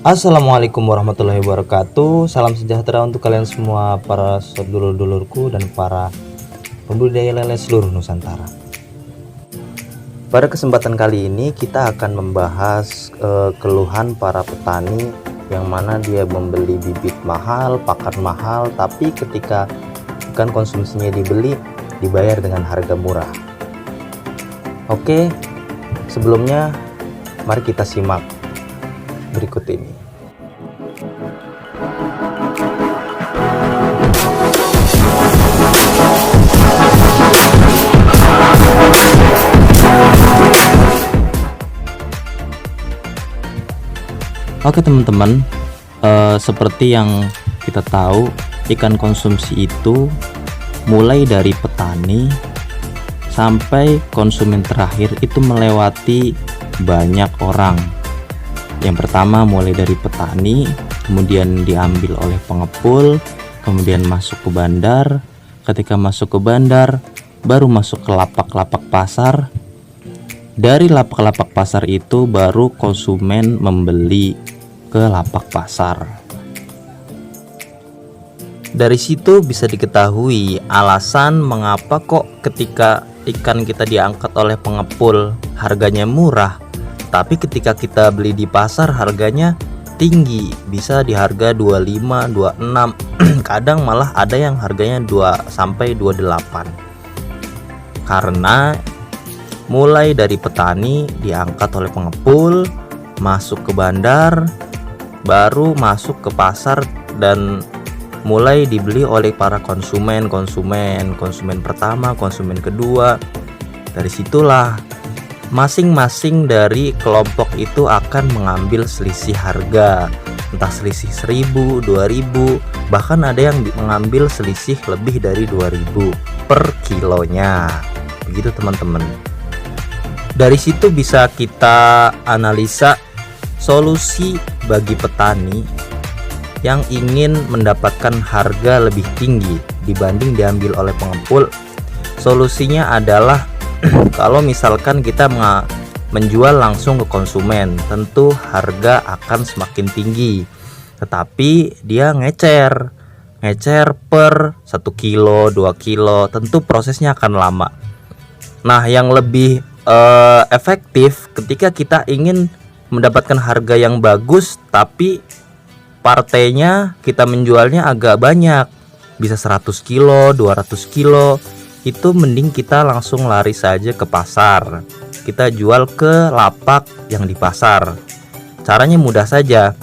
Assalamualaikum warahmatullahi wabarakatuh. Salam sejahtera untuk kalian semua, para sedulur-dulurku dan para pembudidaya lele seluruh Nusantara. Pada kesempatan kali ini kita akan membahas keluhan para petani yang mana dia membeli bibit mahal, pakan mahal, tapi ketika ikan konsumsinya dibeli dibayar dengan harga murah. Oke, sebelumnya mari kita simak berikut ini. Oke teman-teman, seperti yang kita tahu, ikan konsumsi itu mulai dari petani sampai konsumen terakhir itu melewati banyak orang. Yang pertama mulai dari petani, kemudian diambil oleh pengepul, kemudian masuk ke bandar. Ketika masuk ke bandar, baru masuk ke lapak-lapak pasar. Dari lapak-lapak pasar itu baru konsumen membeli ke lapak pasar. Dari situ bisa diketahui alasan mengapa kok ketika ikan kita diangkat oleh pengepul harganya murah, tapi ketika kita beli di pasar harganya tinggi, bisa di harga 25, 26, kadang malah ada yang harganya 2 sampai 28. Karena mulai dari petani diangkat oleh pengepul, masuk ke bandar, baru masuk ke pasar dan mulai dibeli oleh para konsumen pertama, konsumen kedua. Dari situlah masing-masing dari kelompok itu akan mengambil selisih harga, entah selisih 1.000, 2.000, bahkan ada yang mengambil selisih lebih dari 2.000 per kilonya. Begitu teman-teman. Dari situ bisa kita analisa solusi bagi petani yang ingin mendapatkan harga lebih tinggi dibanding diambil oleh pengepul. Solusinya adalah kalau misalkan kita menjual langsung ke konsumen, tentu harga akan semakin tinggi. Tetapi dia ngecer per 1 kilo, 2 kilo, tentu prosesnya akan lama. Nah, yang lebih efektif ketika kita ingin mendapatkan harga yang bagus, tapi partainya kita menjualnya agak banyak, bisa 100 kilo, 200 kilo, itu mending kita langsung lari saja ke pasar. Kita jual ke lapak yang di pasar. Caranya mudah saja.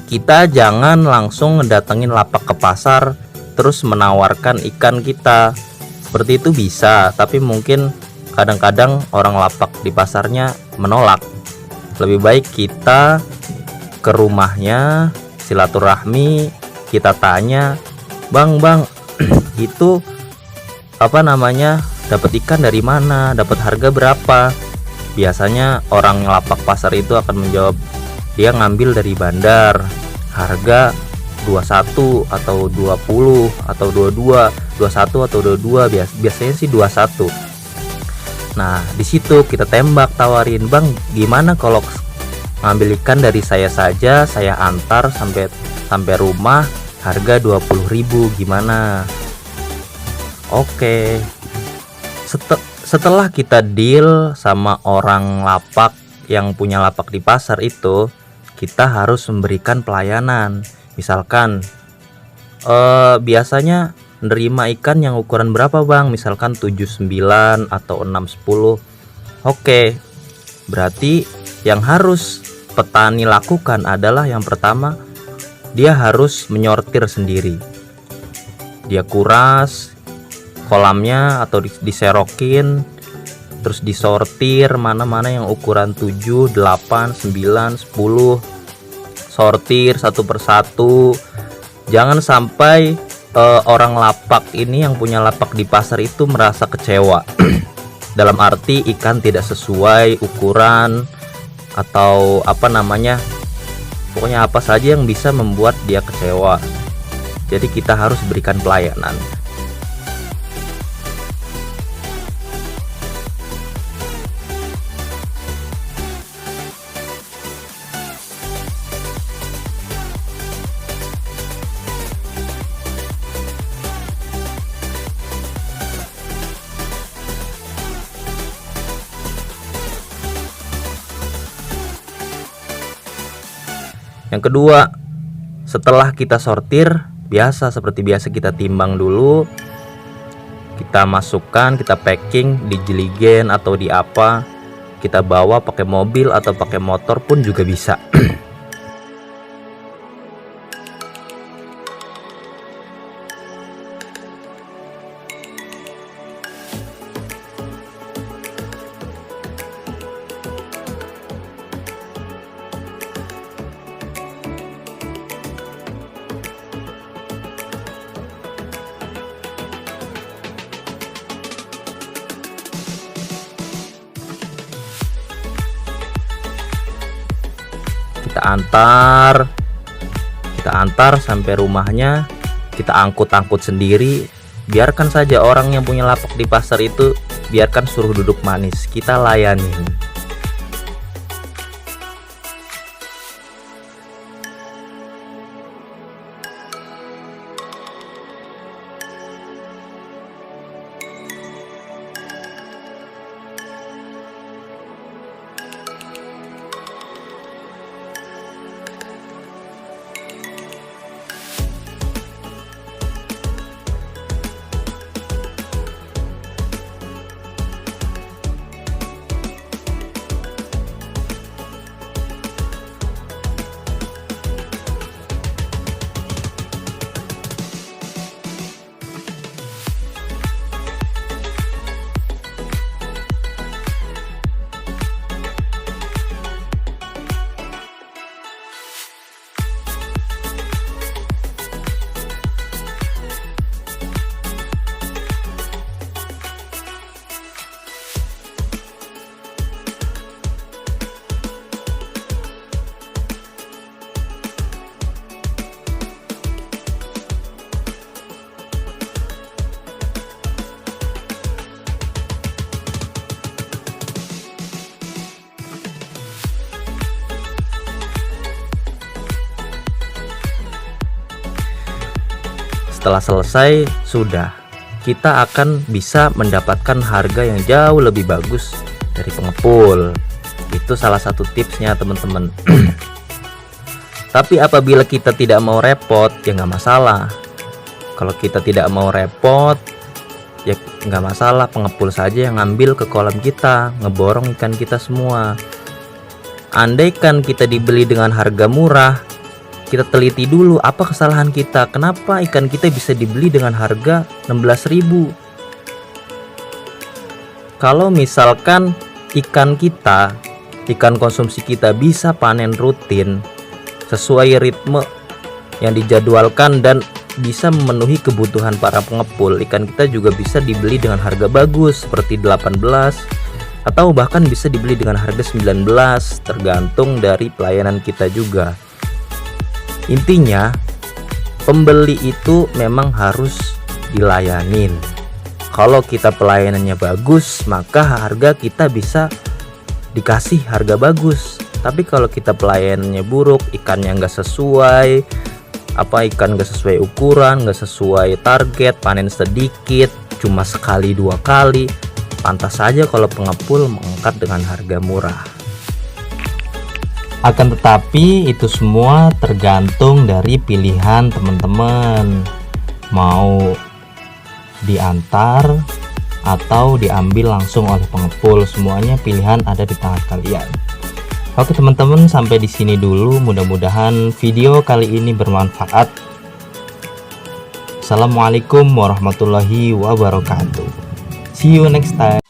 Kita jangan langsung ngedatengin lapak ke pasar terus menawarkan ikan kita. Seperti itu bisa, tapi mungkin kadang-kadang orang lapak di pasarnya menolak. Lebih baik kita ke rumahnya, silaturahmi, kita tanya, "Bang, itu dapat ikan dari mana, dapat harga berapa?" Biasanya orang lapak pasar itu akan menjawab, dia ngambil dari bandar, harga 21 atau 20 atau 22, 21 atau 22, biasanya sih 21. Nah, di situ kita tembak, tawarin, "Bang, gimana kalau ngambil ikan dari saya saja, saya antar sampai rumah, harga 20.000, gimana?" Oke. Setelah kita deal sama orang lapak yang punya lapak di pasar itu, kita harus memberikan pelayanan. Misalkan biasanya nerima ikan yang ukuran berapa, Bang? Misalkan 79 atau 610. Oke. Berarti yang harus petani lakukan adalah yang pertama, dia harus menyortir sendiri. Dia kuras kolamnya atau diserokin, terus disortir mana-mana yang ukuran 7, 8, 9, 10. Sortir satu persatu. Jangan sampai orang lapak ini yang punya lapak di pasar itu merasa kecewa. Dalam arti ikan tidak sesuai ukuran atau pokoknya apa saja yang bisa membuat dia kecewa. Jadi kita harus berikan pelayanan. Yang kedua, setelah kita sortir, seperti biasa kita timbang dulu, kita masukkan, kita packing di jeligen atau di apa, kita bawa pakai mobil atau pakai motor pun juga bisa. Kita antar sampai rumahnya, kita angkut sendiri. Biarkan saja orang yang punya lapak di pasar itu, biarkan suruh duduk manis, kita layanin. Setelah selesai, sudah, kita akan bisa mendapatkan harga yang jauh lebih bagus dari pengepul. Itu salah satu tipsnya teman-teman. Tapi apabila kita tidak mau repot, ya nggak masalah. Kalau kita tidak mau repot, ya nggak masalah, pengepul saja yang ngambil ke kolam kita, ngeborong ikan kita semua. Andaikan kita dibeli dengan harga murah, kita teliti dulu apa kesalahan kita, kenapa ikan kita bisa dibeli dengan harga 16.000. Kalau misalkan ikan konsumsi kita bisa panen rutin sesuai ritme yang dijadwalkan dan bisa memenuhi kebutuhan para pengepul, ikan kita juga bisa dibeli dengan harga bagus seperti 18 atau bahkan bisa dibeli dengan harga 19, tergantung dari pelayanan kita juga. Intinya, pembeli itu memang harus dilayanin. Kalau kita pelayanannya bagus, maka harga kita bisa dikasih harga bagus. Tapi kalau kita pelayanannya buruk, ikannya nggak sesuai, ikan nggak sesuai ukuran, nggak sesuai target, panen sedikit, cuma sekali 2 kali, pantas saja kalau pengepul mengangkat dengan harga murah. Akan tetapi itu semua tergantung dari pilihan teman-teman, mau diantar atau diambil langsung oleh pengepul, semuanya pilihan ada di tangan kalian. Oke teman-teman, sampai di sini dulu, mudah-mudahan video kali ini bermanfaat. Assalamualaikum warahmatullahi wabarakatuh. See you next time.